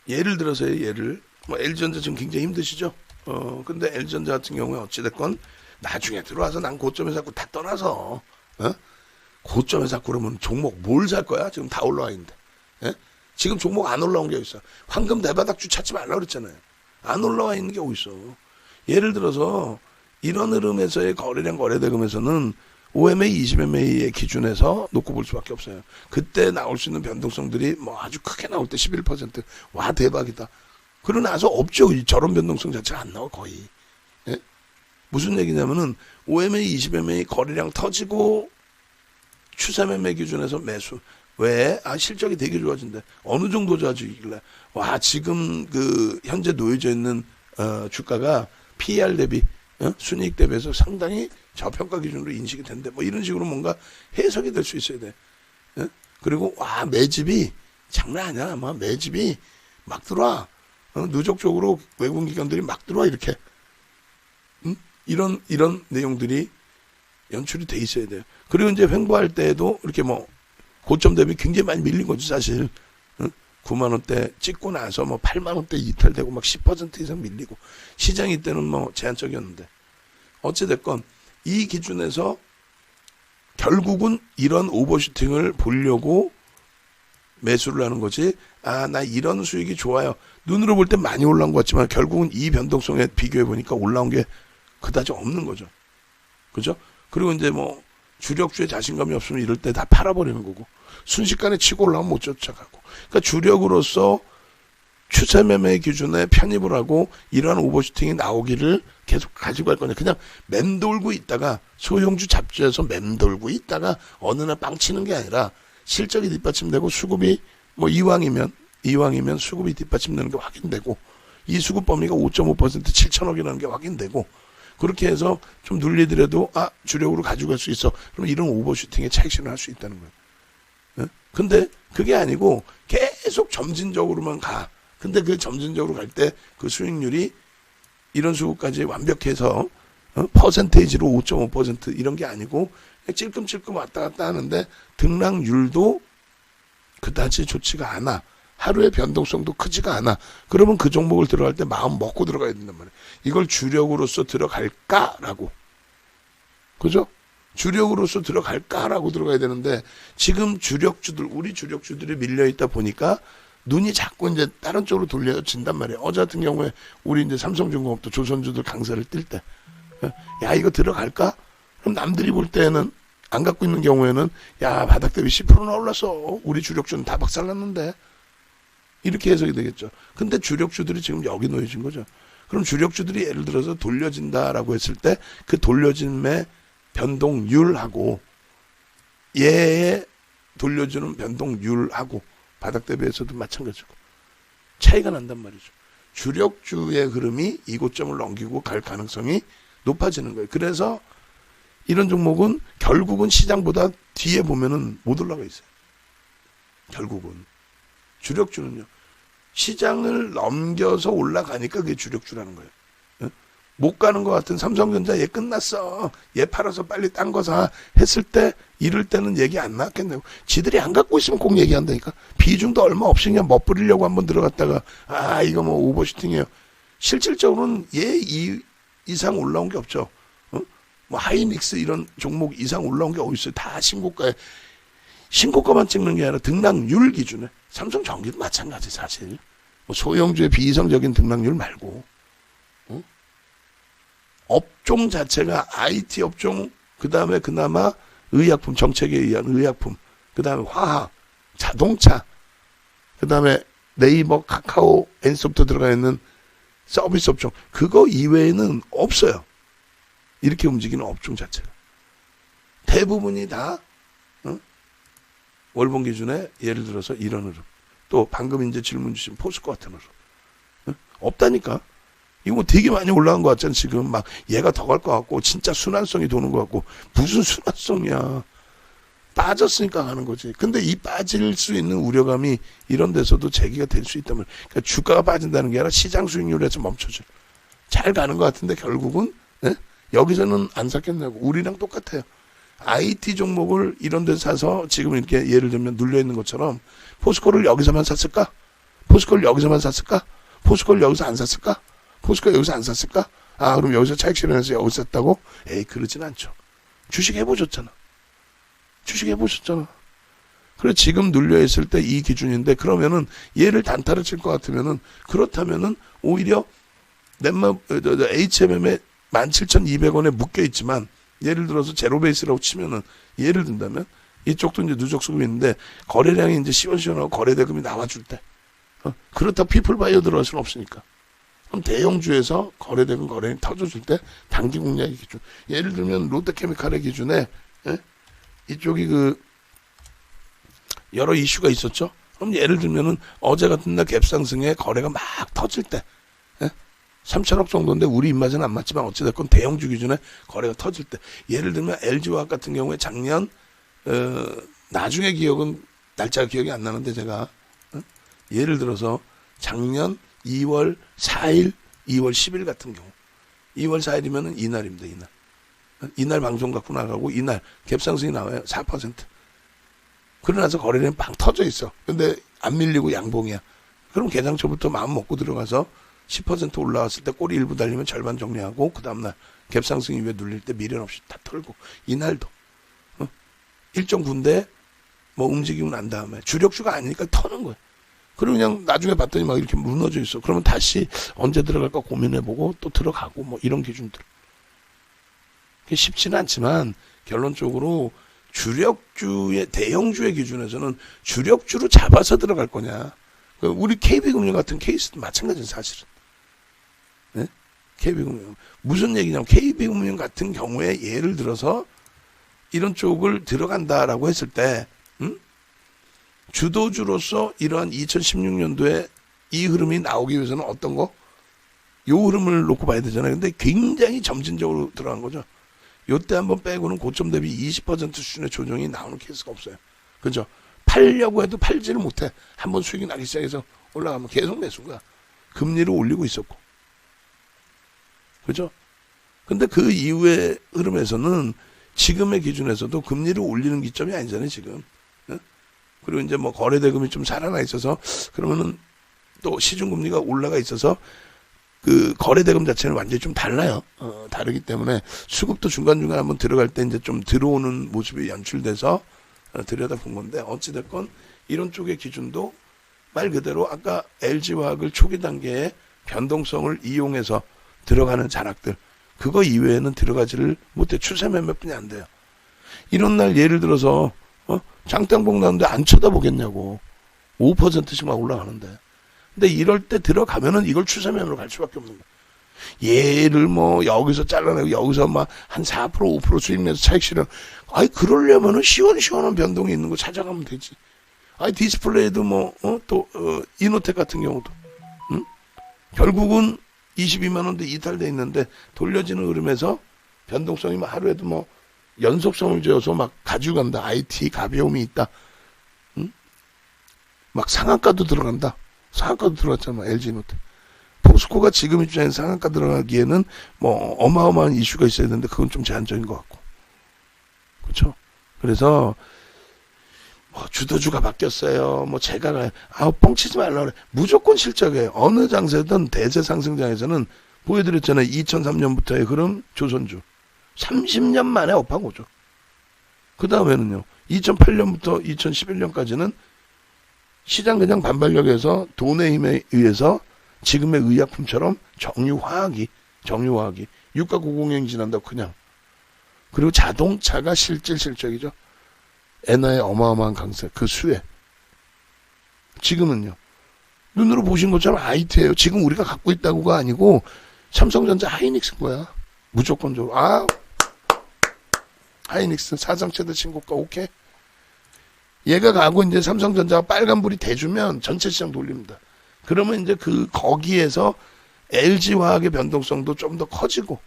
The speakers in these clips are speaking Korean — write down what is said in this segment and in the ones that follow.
예를 들어서요, 뭐 LG전자 지금 굉장히 힘드시죠? 근데 LG전자 같은 경우에 어찌됐건 나중에 들어와서 난 고점에 샀고 다 떠나서, 고점에 샀고 그러면 종목 뭘 살 거야? 지금 다 올라와 있는데. 예? 지금 종목 안 올라온 게 어딨어? 황금 대바닥주 찾지 말라고 그랬잖아요. 안 올라와 있는 게 어딨어? 예를 들어서 이런 흐름에서의 거래량 거래대금에서는 5MA, 20MA의 기준에서 놓고 볼 수밖에 없어요. 그때 나올 수 있는 변동성들이 뭐 아주 크게 나올 때 11%. 와, 대박이다. 그러고 나서 없죠. 저런 변동성 자체가 안 나와, 거의. 예? 무슨 얘기냐면은 5MA, 20MA 거래량 터지고 추세 매매 기준에서 매수. 왜? 실적이 되게 좋아진대. 어느 정도 좋아지길래. 와, 지금 현재 놓여져 있는, 주가가 PER 대비, 순이익 대비해서 상당히 저평가 기준으로 인식이 된대. 뭐 이런 식으로 뭔가 해석이 될 수 있어야 돼. 그리고, 와, 매집이 장난 아니야. 아마 매집이 막 들어와. 누적적으로 외국인 기관들이 막 들어와, 이렇게. 이런 내용들이 연출이 돼 있어야 돼요. 그리고 이제 횡보할 때에도 이렇게 뭐 고점 대비 굉장히 많이 밀린 거죠, 사실. 9만 원대 찍고 나서 뭐 8만 원대 이탈되고 막 10% 이상 밀리고 시장이 이때는 뭐 제한적이었는데 어찌됐건 이 기준에서 결국은 이런 오버슈팅을 보려고 매수를 하는 거지. 나 이런 수익이 좋아요. 눈으로 볼 때 많이 올라온 것 같지만 결국은 이 변동성에 비교해 보니까 올라온 게 그다지 없는 거죠. 그죠? 그리고 이제 뭐 주력주에 자신감이 없으면 이럴 때 다 팔아버리는 거고 순식간에 치고 올라오면 못 쫓아가고. 그러니까 주력으로서 추세 매매 기준에 편입을 하고 이러한 오버슈팅이 나오기를 계속 가지고 갈 거냐. 그냥 맴돌고 있다가 소형주 잡주에서 맴돌고 있다가 어느 날 빵 치는 게 아니라 실적이 뒷받침되고 수급이 뭐 이왕이면 수급이 뒷받침되는 게 확인되고 이 수급 범위가 5.5% 7천억이라는 게 확인되고 그렇게 해서 좀 눌리더라도 주력으로 가지고 갈 수 있어. 그럼 이런 오버슈팅에 차익실현을 할 수 있다는 거예요. 근데 그게 아니고 계속 점진적으로만 가. 근데 그 점진적으로 갈 때 그 수익률이 이런 수급까지 완벽해서 퍼센테이지로 5.5% 이런 게 아니고 찔끔찔끔 왔다 갔다 하는데 등락률도 그다지 좋지가 않아. 하루의 변동성도 크지가 않아. 그러면 그 종목을 들어갈 때 마음 먹고 들어가야 된단 말이에요. 이걸 주력으로서 들어갈까라고. 그죠? 주력으로서 들어갈까라고 들어가야 되는데 지금 우리 주력주들이 밀려있다 보니까 눈이 자꾸 이제 다른 쪽으로 돌려진단 말이에요. 어제 같은 경우에 우리 이제 삼성중공업도 조선주들 강세를 띨 때. 야, 이거 들어갈까? 그럼 남들이 볼 때는 안 갖고 있는 경우에는 야, 바닥 대비 10%나 올랐어. 우리 주력주는 다 박살났는데. 이렇게 해석이 되겠죠. 근데 주력주들이 지금 여기 놓여진 거죠. 그럼 주력주들이 예를 들어서 돌려진다라고 했을 때 그 돌려짐의 변동률하고 얘의 돌려주는 변동률하고 바닥 대비해서도 마찬가지고 차이가 난단 말이죠. 주력주의 흐름이 이 고점을 넘기고 갈 가능성이 높아지는 거예요. 그래서 이런 종목은 결국은 시장보다 뒤에 보면은 못 올라가 있어요. 결국은. 주력주는요. 시장을 넘겨서 올라가니까 그게 주력주라는 거예요. 못 가는 것 같은 삼성전자 얘 끝났어. 얘 팔아서 빨리 딴 거 사. 했을 때 이럴 때는 얘기 안 나왔겠네요. 지들이 안 갖고 있으면 꼭 얘기한다니까. 비중도 얼마 없이 그냥 멋부리려고 한번 들어갔다가 이거 뭐 오버슈팅이에요. 실질적으로는 얘 이상 올라온 게 없죠. 뭐 하이닉스 이런 종목 이상 올라온 게 어디 있어요. 다 신고가만 찍는 게 아니라 등락률 기준에. 삼성전기도 마찬가지 사실. 뭐 소형주의 비이성적인 등락률 말고. 업종 자체가 IT 업종, 그 다음에 그나마 의약품, 정책에 의한 의약품, 그 다음에 화학, 자동차, 그 다음에 네이버, 카카오, 엔소프트 들어가 있는 서비스 업종, 그거 이외에는 없어요. 이렇게 움직이는 업종 자체가. 대부분이 다 월봉 기준에 예를 들어서 이런 흐름. 또 방금 이제 질문 주신 포스코 같은 흐름. 없다니까. 이거 뭐 되게 많이 올라간 것 같잖아. 지금 막 얘가 더 갈 것 같고 진짜 순환성이 도는 것 같고 무슨 순환성이야. 빠졌으니까 가는 거지. 근데 이 빠질 수 있는 우려감이 이런 데서도 제기가 될 수 있다면 그러니까 주가가 빠진다는 게 아니라 시장 수익률에서 멈춰져. 잘 가는 것 같은데 결국은 여기서는 안 샀겠냐고. 우리랑 똑같아요. IT 종목을 이런 데서 사서 지금 이렇게 예를 들면 눌려있는 것처럼 포스코를 여기서만 샀을까? 포스코를 여기서만 샀을까? 포스코를 여기서 안 샀을까? 포스코 여기서 안 샀을까? 아, 그럼 여기서 차익 실현해서 여기서 샀다고? 에이, 그러진 않죠. 주식 해보셨잖아. 그래, 지금 눌려있을 때 이 기준인데, 그러면은 얘를 단타를 칠 것 같으면은, 그렇다면은 오히려 HMM에 17,200원에 묶여있지만, 예를 들어서 제로 베이스라고 치면은, 예를 든다면, 이쪽도 이제 누적 수급이 있는데, 거래량이 이제 시원시원하고 거래대금이 나와줄 때, 그렇다고 피플바이어 들어갈 수는 없으니까. 그럼 대형주에서 거래량이 터져줄 때, 단기 공략의 기준. 예를 들면, 롯데케미칼의 기준에, 이쪽이 여러 이슈가 있었죠. 그럼 예를 들면은 어제 같은 날 갭상승에 거래가 막 터질 때, 3천억 정도인데 우리 입맛에는 안 맞지만 어찌됐건 대형주 기준에 거래가 터질 때, 예를 들면 LG화학 같은 경우에 작년 나중에 기억은 날짜가 기억이 안 나는데 제가 예를 들어서 작년 2월 4일, 2월 10일 같은 경우, 2월 4일이면은 이날입니다. 이날 방송 갖고 나가고 이날 갭상승이 나와요. 4%. 그러나서 거래량이 빵 터져 있어. 근데 안 밀리고 양봉이야. 그럼 개장초부터 마음 먹고 들어가서 10% 올라왔을 때 꼬리 일부 달리면 절반 정리하고 그 다음날 갭상승 이후에 눌릴 때 미련 없이 다 털고 이날도 일정 군데 뭐 움직이고 난 다음에 주력주가 아니니까 터는 거야. 그리고 그냥 나중에 봤더니 막 이렇게 무너져 있어. 그러면 다시 언제 들어갈까 고민해보고 또 들어가고 뭐 이런 기준들. 그게 쉽지는 않지만 결론적으로 주력주의 대형주의 기준에서는 주력주로 잡아서 들어갈 거냐. 우리 KB금융 같은 케이스도 마찬가지예요, 사실은. 네? KB금융 무슨 얘기냐면 KB금융 같은 경우에 예를 들어서 이런 쪽을 들어간다라고 했을 때 주도주로서 이러한 2016년도에 이 흐름이 나오기 위해서는 어떤 거? 요 흐름을 놓고 봐야 되잖아요. 근데 굉장히 점진적으로 들어간 거죠. 요때 한번 빼고는 고점 대비 20% 수준의 조정이 나오는 케이스가 없어요. 그죠? 팔려고 해도 팔지를 못해. 한번 수익이 나기 시작해서 올라가면 계속 매수가 금리를 올리고 있었고. 그죠? 근데 그 이후의 흐름에서는 지금의 기준에서도 금리를 올리는 기점이 아니잖아요, 지금. 그리고 이제 뭐 거래대금이 좀 살아나 있어서 그러면은 또 시중금리가 올라가 있어서 그 거래대금 자체는 완전히 좀 달라요. 다르기 때문에 수급도 중간중간 한번 들어갈 때 이제 좀 들어오는 모습이 연출돼서 들여다본 건데 어찌됐건 이런 쪽의 기준도 말 그대로 아까 LG화학을 초기 단계에 변동성을 이용해서 들어가는 잔악들 그거 이외에는 들어가지를 못해. 추세 몇 분이 안 돼요. 이런 날 예를 들어서 장땡봉 나는데 안 쳐다보겠냐고. 5%씩 막 올라가는데. 근데 이럴 때 들어가면은 이걸 추세면으로 갈 수밖에 없는 거야. 얘를 뭐 여기서 잘라내고 여기서 막 한 4% 5% 수익 내서 차익 실현. 아이 그러려면은 시원시원한 변동이 있는 거 찾아가면 되지. 아이 디스플레이도 뭐 이노텍 같은 경우도 결국은 22만 원대 이탈돼 있는데 돌려지는 흐름에서 변동성이 뭐 하루에도 뭐 연속성을 지어서 막 가져간다. IT 가벼움이 있다. 막 상한가도 들어간다. 상한가도 들어갔잖아. LG노텍. 포스코가 지금 입장에서 상한가 들어가기에는 뭐 어마어마한 이슈가 있어야 되는데 그건 좀 제한적인 것 같고. 그렇죠? 그래서 뭐 주도주가 바뀌었어요. 뭐 제가 뻥치지 말라 그래. 무조건 실적이에요. 어느 장세든 대세 상승장에서는 보여드렸잖아요. 2003년부터의 흐름 조선주. 30년 만에 업한 거죠. 그 다음에는요. 2008년부터 2011년까지는 시장 그냥 반발력에서 돈의 힘에 의해서 지금의 의약품처럼 정유화학이 유가 고공행 지난다고 그냥. 그리고 자동차가 실질적이죠. 엔화의 어마어마한 강세 그 수혜. 지금은요. 눈으로 보신 것처럼 IT예요. 지금 우리가 갖고 있다고가 아니고 삼성전자 하이닉스인 거야. 무조건적으로. 하이닉스 사상 최대 신고가 오케이. 얘가 가고 이제 삼성전자가 빨간불이 대주면 전체 시장 돌립니다. 그러면 이제 거기에서 LG화학의 변동성도 좀 더 커지고,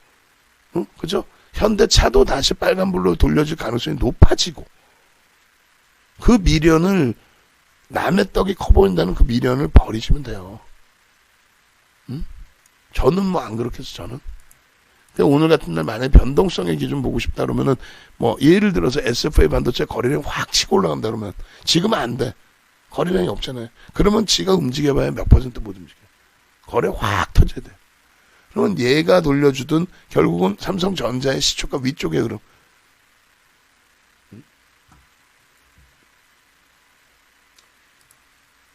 그죠? 현대차도 다시 빨간불로 돌려질 가능성이 높아지고, 그 미련을, 남의 떡이 커 보인다는 그 미련을 버리시면 돼요. 저는 뭐 안 그렇게 해서 저는. 오늘 같은 날 만약에 변동성의 기준 보고 싶다 그러면은 뭐 예를 들어서 SFA 반도체 거래량 확 치고 올라간다 그러면 지금은 안 돼. 거래량이 없잖아요. 그러면 지가 움직여봐야 몇 퍼센트 못 움직여요. 거래 확 터져야 돼요. 그러면 얘가 돌려주든 결국은 삼성전자의 시초가 위쪽에 그럼.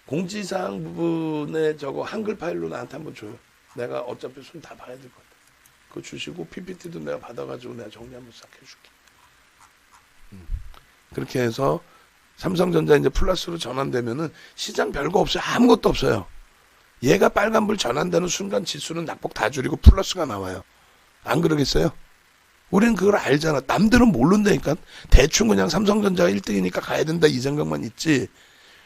공지사항 부분에 저거 한글 파일로 나한테 한번 줘요. 내가 어차피 손 다 봐야 될 것 같아. 그거 주시고 PPT도 내가 받아가지고 내가 정리 한번 싹 해줄게. 그렇게 해서 삼성전자 이제 플러스로 전환되면은 시장 별거 없어요. 아무것도 없어요. 얘가 빨간불 전환되는 순간 지수는 낙폭 다 줄이고 플러스가 나와요. 안 그러겠어요? 우리는 그걸 알잖아. 남들은 모른다니까. 대충 그냥 삼성전자가 1등이니까 가야 된다 이 생각만 있지.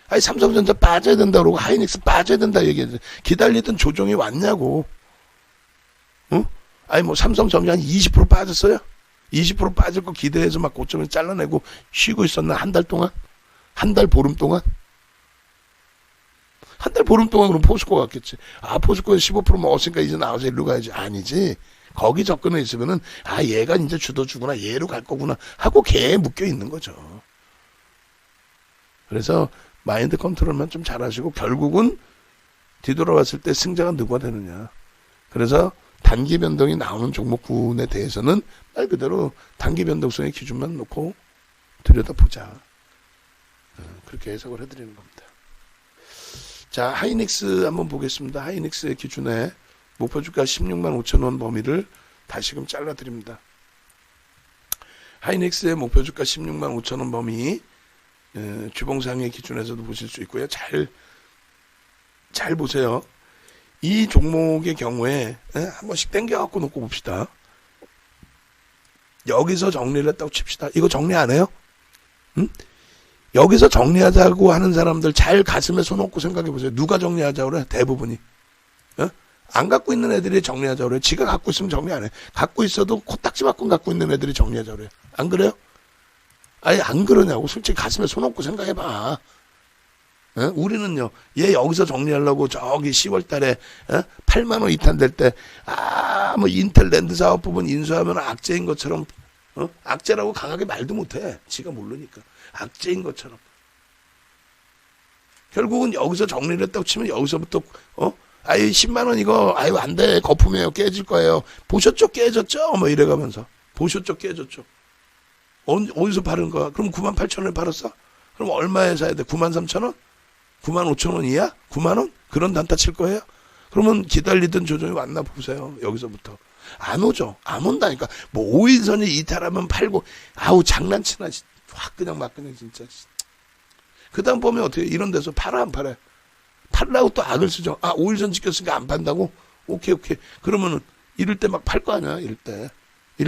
아니 삼성전자 빠져야 된다 그러고 하이닉스 빠져야 된다 얘기해. 기다리던 조정이 왔냐고. 응? 아니 뭐 삼성전자 한 20% 빠졌어요? 20% 빠질 거 기대해서 막 고점을 잘라내고 쉬고 있었나 한 달 동안? 한 달 보름 동안? 한 달 보름 동안 그럼 포스코 갔겠지. 아 포스코에 15% 먹었으니까 이제 나와서 일로 가야지. 아니지. 거기 접근해 있으면은 아 얘가 이제 주도주구나 얘로 갈 거구나 하고 걔에 묶여 있는 거죠. 그래서 마인드 컨트롤만 좀 잘하시고 결국은 뒤돌아왔을 때 승자가 누가 되느냐. 그래서 단기 변동이 나오는 종목군에 대해서는 말 그대로 단기 변동성의 기준만 놓고 들여다보자. 그렇게 해석을 해드리는 겁니다. 자, 하이닉스 한번 보겠습니다. 하이닉스의 기준에 목표주가 16만 5천 원 범위를 다시금 잘라드립니다. 하이닉스의 목표주가 16만 5천 원 범위 주봉상의 기준에서도 보실 수 있고요. 잘 보세요. 이 종목의 경우에 한 번씩 당겨갖고 놓고 봅시다. 여기서 정리를 했다고 칩시다. 이거 정리 안 해요? 응? 여기서 정리하자고 하는 사람들 잘 가슴에 손 얹고 생각해 보세요. 누가 정리하자고 그래? 대부분이. 안 갖고 있는 애들이 정리하자고 그래. 지가 갖고 있으면 정리 안 해. 갖고 있어도 코딱지만큼 갖고 있는 애들이 정리하자고 그래. 안 그래요? 아니 안 그러냐고. 솔직히 가슴에 손 얹고 생각해봐. 우리는요. 얘 여기서 정리하려고 저기 10월 달에 8만 원 이탄될 때 뭐 인텔 랜드 사업 부분 인수하면 악재인 것처럼 악재라고 강하게 말도 못해. 지가 모르니까. 악재인 것처럼. 결국은 여기서 정리를 했다고 치면 여기서부터 아유 10만 원 이거 아유 안 돼. 거품이에요. 깨질 거예요. 보셨죠? 깨졌죠? 뭐 이래가면서. 보셨죠? 깨졌죠? 어디서 파는 거야? 그럼 9만 8천 원에 팔았어? 그럼 얼마에 사야 돼? 9만 3천 원? 9만 5천 원이야? 9만 원? 그런 단타 칠 거예요? 그러면 기다리던 조정이 왔나 보세요. 여기서부터. 안 오죠. 안 온다니까. 뭐 5일선이 이탈하면 팔고 아우 장난치나. 확 그냥 막 그냥 진짜. 그 다음 보면 어떻게 이런 데서 팔아 안 팔아요? 팔라고 또 악을 쓰죠. 아 5일선 지켰으니까 안 판다고? 오케이. 그러면은 이럴 때 막 팔 거 아니야. 이럴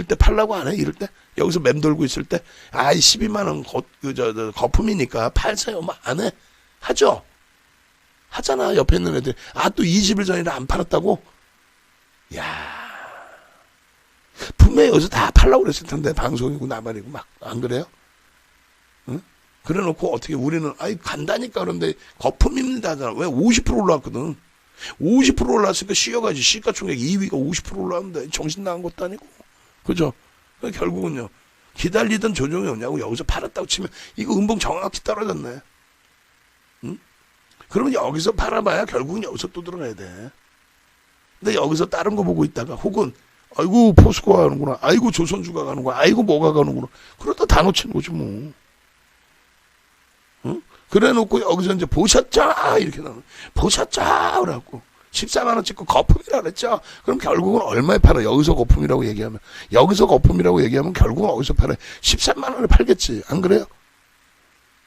때 팔라고 안 해? 이럴 때? 여기서 맴돌고 있을 때? 아이 12만 원 거품이니까 팔세요. 막 안 해? 하죠? 하잖아. 옆에 있는 애들. 아 또 20일 전이라 안 팔았다고? 야 분명히 여기서 다 팔라고 그랬을 텐데 방송이고 나발이고 막 안 그래요? 응? 그래 놓고 어떻게 우리는 아이 간다니까 그런데 거품입니다 하잖아. 왜 50% 올라왔거든. 50% 올라왔으니까 쉬어가지. 시가총액 2위가 50% 올라왔는데 정신 나간 것도 아니고. 그죠? 결국은요. 기다리던 조정이 오냐고 여기서 팔았다고 치면 이거 음봉 정확히 떨어졌네. 응? 그러면 여기서 팔아봐야 결국은 여기서 또 들어가야 돼. 근데 여기서 다른 거 보고 있다가 혹은 아이고 포스코가 가는구나. 아이고 조선주가 가는구나. 아이고 뭐가 가는구나. 그러다 다 놓치는 거지 뭐. 응? 그래 놓고 여기서 이제 보셨죠? 이렇게 나오는. 보셨죠? 그래갖고 14만 원 찍고 거품이라 그랬죠? 그럼 결국은 얼마에 팔아? 여기서 거품이라고 얘기하면. 여기서 거품이라고 얘기하면 결국은 어디서 팔아요? 13만 원에 팔겠지. 안 그래요?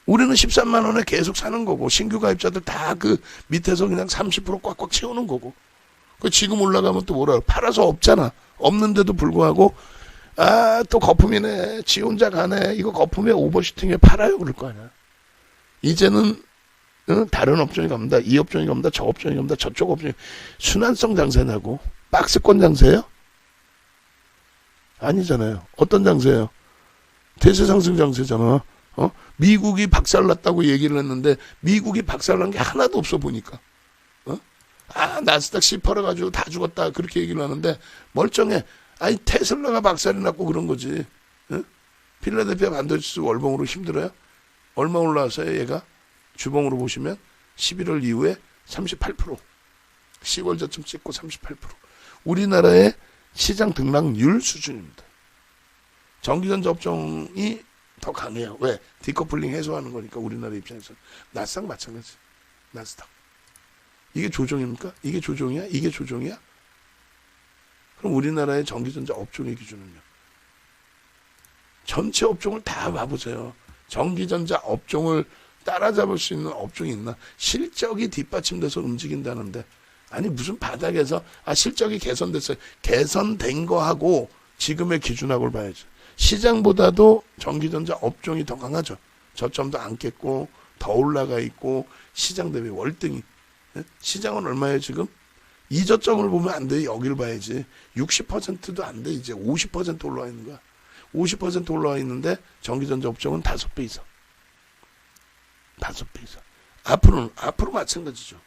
우리는 13만 원에 계속 사는 거고 신규 가입자들 다 그 밑에서 그냥 30% 꽉꽉 채우는 거고. 그 지금 올라가면 또 뭐라 팔아서 없잖아. 없는데도 불구하고 아 또 거품이네. 지 혼자 가네. 이거 거품에 오버슈팅에 팔아요. 그럴 거 아니야. 이제는 다른 업종이 갑니다. 이 업종이 갑니다. 저 업종이 갑니다. 저쪽 업종이 순환성 장세냐고. 박스권 장세예요? 아니잖아요. 어떤 장세예요? 대세상승 장세잖아. 미국이 박살났다고 얘기를 했는데 미국이 박살난 게 하나도 없어 보니까. 아 나스닥 10% 가지고 다 죽었다 그렇게 얘기를 하는데 멀쩡해. 아니 테슬라가 박살이 났고 그런 거지. 필라델피아 반도체 월봉으로 힘들어요? 얼마 올라왔어요 얘가? 주봉으로 보시면 11월 이후에 38%, 10월 저점 찍고 38%. 우리나라의 시장 등락률 수준입니다. 전기전자 업종이 더 강해요. 왜? 디커플링 해소하는 거니까 우리나라 입장에서. 나스닥 마찬가지. 나스닥. 이게 조정입니까? 이게 조정이야? 이게 조정이야? 그럼 우리나라의 전기전자 업종의 기준은요? 전체 업종을 다 봐보세요. 전기전자 업종을 따라잡을 수 있는 업종이 있나? 실적이 뒷받침돼서 움직인다는데, 아니 무슨 바닥에서 실적이 개선됐어요. 개선된 거하고 지금의 기준하고를 봐야죠. 시장보다도 전기전자 업종이 더 강하죠. 저점도 안 깼고 더 올라가 있고 시장 대비 월등히. 시장은 얼마예요 지금? 이 저점을 보면 안 돼. 여기를 봐야지. 60%도 안 돼. 이제 50% 올라와 있는 거야. 50% 올라와 있는데 전기전자 업종은 5배 이상. 5배 이상. 앞으로 마찬가지죠.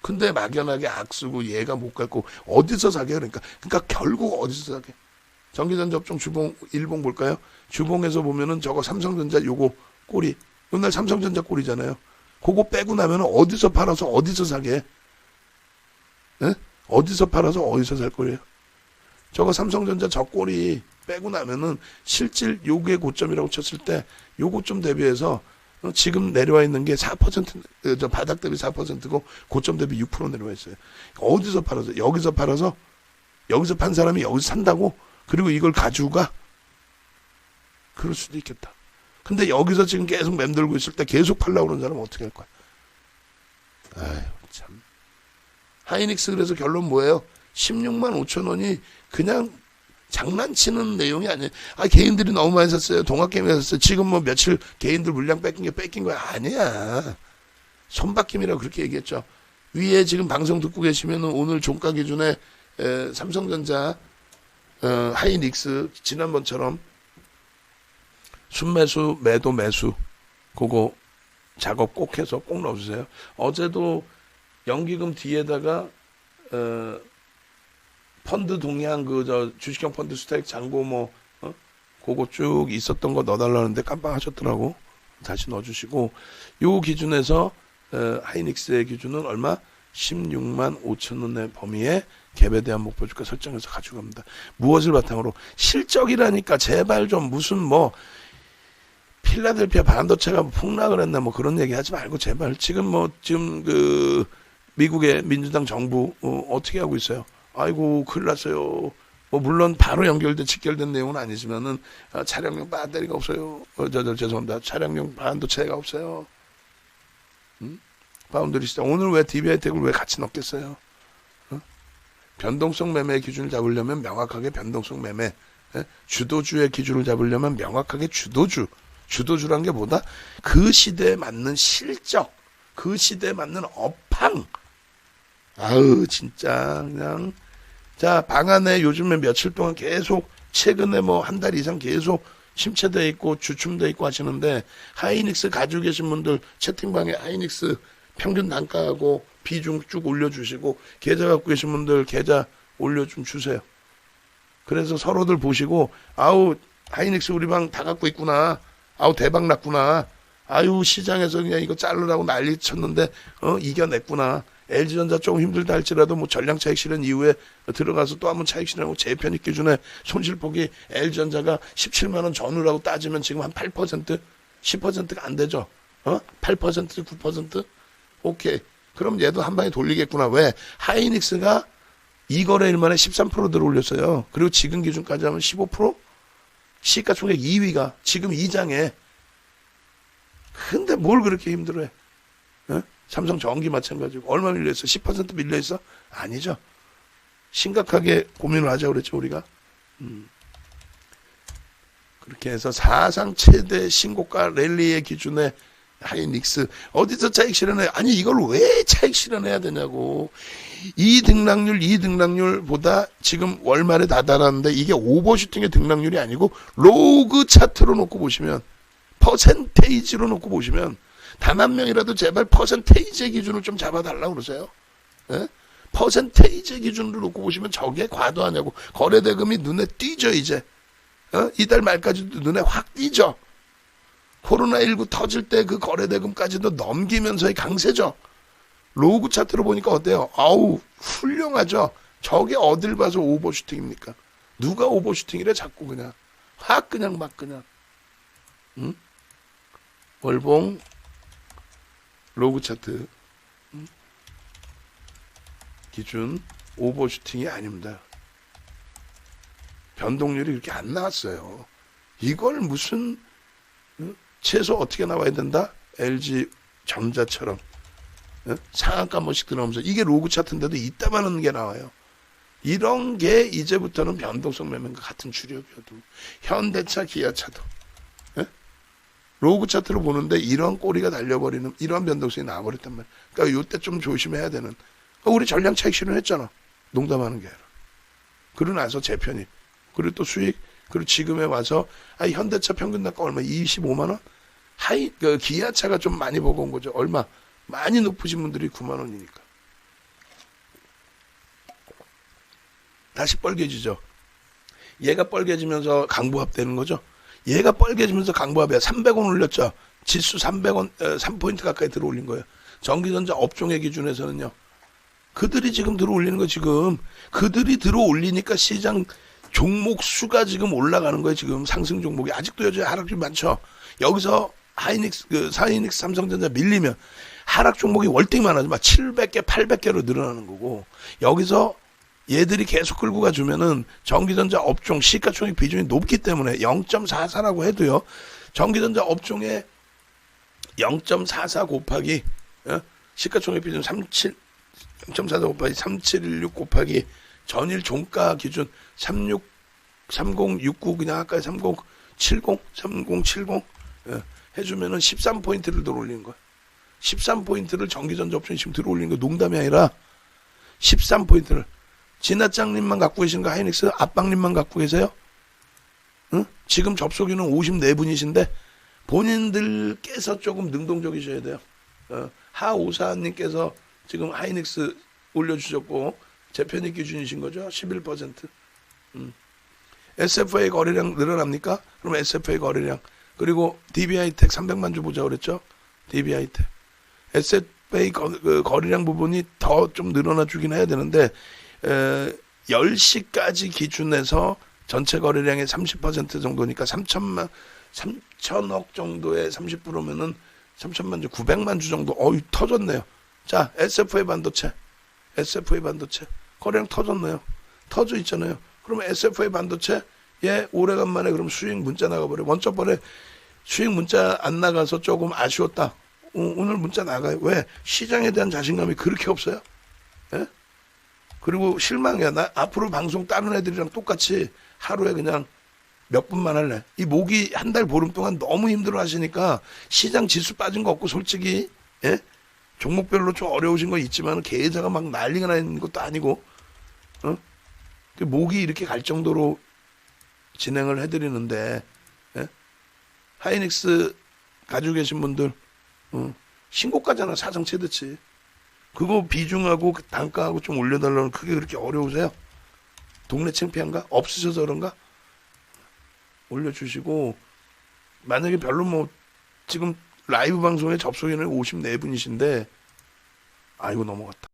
근데 막연하게 악쓰고 얘가 못 갖고 어디서 사게? 그러니까 결국 어디서 사게? 전기전자 업종 주봉 일봉 볼까요? 주봉에서 보면은 저거 삼성전자 요거 꼬리. 옛날 삼성전자 꼬리잖아요. 그거 빼고 나면 어디서 팔아서 어디서 사게? 에? 어디서 팔아서 어디서 살 거예요? 저거 삼성전자 저 꼬리 빼고 나면은 실질 요게 고점이라고 쳤을 때 요 고점 대비해서 지금 내려와 있는 게 4%, 저 바닥 대비 4%고 고점 대비 6% 내려와 있어요. 어디서 팔아서? 여기서 팔아서? 여기서 판 사람이 여기서 산다고? 그리고 이걸 가지고 가? 그럴 수도 있겠다. 근데 여기서 지금 계속 맴돌고 있을 때 계속 팔려고 그러는 사람은 어떻게 할 거야? 아유, 참. 하이닉스 그래서 결론 뭐예요? 16만 5천 원이 그냥 장난치는 내용이 아니에요. 개인들이 너무 많이 샀어요. 동학개미 샀어요. 지금 뭐 며칠 개인들 물량 뺏긴 거야. 아니야. 손바뀜이라고 그렇게 얘기했죠. 위에 지금 방송 듣고 계시면 오늘 종가 기준에 삼성전자 하이닉스 지난번처럼 순매수 매도 그거 작업 꼭 해서 꼭 넣어주세요. 어제도 연기금 뒤에다가 펀드 동향 주식형 펀드 스택 잔고 그거 쭉 있었던 거 넣어달라는데 깜빡하셨더라고. 다시 넣어주시고 요 기준에서 하이닉스의 기준은 얼마? 16만 5천 원의 범위에 갭에 대한 목표 주가 설정해서 가지고 갑니다. 무엇을 바탕으로? 실적이라니까 제발 좀 무슨 필라델피아 반도체가 폭락을 했나 그런 얘기 하지 말고 제발 지금 미국의 민주당 정부 어떻게 하고 있어요? 아이고 큰일 났어요. 물론 바로 직결된 내용은 아니지만은 차량용 배터리가 없어요. 죄송합니다. 차량용 반도체가 없어요. 파운드리 시장 오늘 왜 DB하이텍을 왜 같이 넣겠어요? 변동성 매매 기준을 잡으려면 명확하게 변동성 매매, 주도주의 기준을 잡으려면 명확하게 주도주란 게 뭐다? 그 시대에 맞는 실적, 그 시대에 맞는 업황. 아우 진짜 그냥. 자, 방안에 요즘에 며칠 동안 계속 최근에 한 달 이상 계속 침체돼 있고 주춤돼 있고 하시는데 하이닉스 가지고 계신 분들 채팅방에 하이닉스 평균 단가하고 비중 쭉 올려주시고 계좌 갖고 계신 분들 계좌 올려 좀 주세요. 그래서 서로들 보시고 하이닉스 우리 방 다 갖고 있구나. 대박 났구나. 시장에서 그냥 이거 자르라고 난리 쳤는데 이겨냈구나. LG전자 조금 힘들다 할지라도 전량 차익 실현 이후에 들어가서 또 한번 차익 실현하고 재편입 기준에 손실폭이 LG전자가 17만 원 전후라고 따지면 지금 한 8%, 10%가 안 되죠. 8%, 9%? 오케이. 그럼 얘도 한 방에 돌리겠구나. 왜? 하이닉스가 2거래일 만에 13% 들어올렸어요. 그리고 지금 기준까지 하면 15%? 시가총액 2위가 지금 2장에. 근데 뭘 그렇게 힘들어해? 삼성 전기 마찬가지고. 얼마 밀려있어? 10% 밀려있어? 아니죠. 심각하게 고민을 하자고 그랬죠, 우리가. 그렇게 해서 사상 최대 신고가 랠리의 기준에 하이닉스 어디서 차익 실현해? 아니 이걸 왜 차익 실현해야 되냐고. 이 등락률보다 지금 월말에 다다랐는데 이게 오버슈팅의 등락률이 아니고 로그 차트로 놓고 보시면 퍼센테이지로 놓고 보시면 단 한 명이라도 제발 퍼센테이지의 기준을 좀 잡아달라고 그러세요. 예? 퍼센테이지의 기준으로 놓고 보시면 저게 과도하냐고. 거래대금이 눈에 띄죠 이제. 이달 말까지도 눈에 확 띄죠. 코로나19 터질 때 그 거래대금까지도 넘기면서의 강세죠. 로그 차트로 보니까 어때요? 아우 훌륭하죠. 저게 어딜 봐서 오버슈팅입니까? 누가 오버슈팅이래 자꾸 그냥 확 그냥 막 그냥. 응? 월봉 로그 차트 기준 오버슈팅이 아닙니다. 변동률이 이렇게 안 나왔어요. 이걸 무슨 최소 어떻게 나와야 된다? LG 전자처럼 상한가 뭐씩 들어오면서 이게 로그 차트인데도 이따만한 게 나와요. 이런 게 이제부터는 변동성 매매과 같은 주력이어도 현대차, 기아차도 로그 차트로 보는데 이런 꼬리가 달려버리는 이런 변동성이 나와버렸단 말이야. 그러니까 이때 좀 조심해야 되는. 우리 전량 차익 실현했잖아. 농담하는 게 아니라. 그러고 나서 재편입. 그리고 또 수익. 그리고 지금에 와서 현대차 평균 단가 얼마? 25만 원? 기아차가 좀 많이 보고 온 거죠. 얼마? 많이 높으신 분들이 9만 원이니까. 다시 뻘개지죠. 얘가 뻘개지면서 강보합 되는 거죠. 얘가 뻘개지면서 강보합이야. 300원 올렸죠. 지수 300원, 3포인트 가까이 들어올린 거예요. 전기전자 업종의 기준에서는요. 그들이 지금 들어올리는 거 지금. 그들이 들어올리니까 시장 종목 수가 지금 올라가는 거예요. 지금 상승 종목이. 아직도 여전히 하락률 많죠. 여기서 사이닉스 삼성전자 밀리면 하락 종목이 월등히 많아져. 막 700개, 800개로 늘어나는 거고. 여기서 얘들이 계속 끌고 가주면은 전기전자 업종 시가총액 비중이 높기 때문에 0.44라고 해도요. 전기전자 업종의 0.44 곱하기 시가총액 비중 0.44 곱하기 3716 곱하기 전일 종가 기준 3069 그냥 아까 3070 해주면은 13포인트를 들어올리는 거야. 13포인트를 전기전자 업종이 지금 들어올리는 거 농담이 아니라 13포인트를 진화장님만 갖고 계신가? 하이닉스 앞방님만 갖고 계세요? 응? 지금 접속인은 54분이신데 본인들께서 조금 능동적이셔야 돼요. 하오사님께서 지금 하이닉스 올려주셨고 재편입 기준이신 거죠? 11%. SFA 거래량 늘어납니까? 그럼 SFA 거래량 그리고 DBI텍 300만 주 보자 그랬죠? DBI텍 SFA 거래량 부분이 더 좀 늘어나 주긴 해야 되는데 10시까지 기준해서 전체 거래량의 30% 정도니까 3천억 정도의 30%면은 3천만 주, 900만 주 정도. 터졌네요. 자, SFA 반도체 거래량 터졌네요. 터져 있잖아요. 그러면 SFA 반도체 오래간만에 그럼 수익 문자 나가버려. 원점번에 수익 문자 안 나가서 조금 아쉬웠다. 오늘 문자 나가요. 왜? 시장에 대한 자신감이 그렇게 없어요? 예? 그리고 실망이야. 나 앞으로 방송 다른 애들이랑 똑같이 하루에 그냥 몇 분만 할래. 이 목이 한 달 보름 동안 너무 힘들어 하시니까 시장 지수 빠진 거 없고 솔직히 종목별로 좀 어려우신 거 있지만 계좌가 막 난리가 나 있는 것도 아니고 목이 이렇게 갈 정도로 진행을 해드리는데 하이닉스 가지고 계신 분들 신고가잖아. 사상 최대치. 그거 비중하고 단가하고 좀 올려달라는 그게 그렇게 어려우세요? 동네 창피한가? 없으셔서 그런가? 올려주시고 만약에 별로 지금 라이브 방송에 접속인은 54분이신데 아이고 넘어갔다.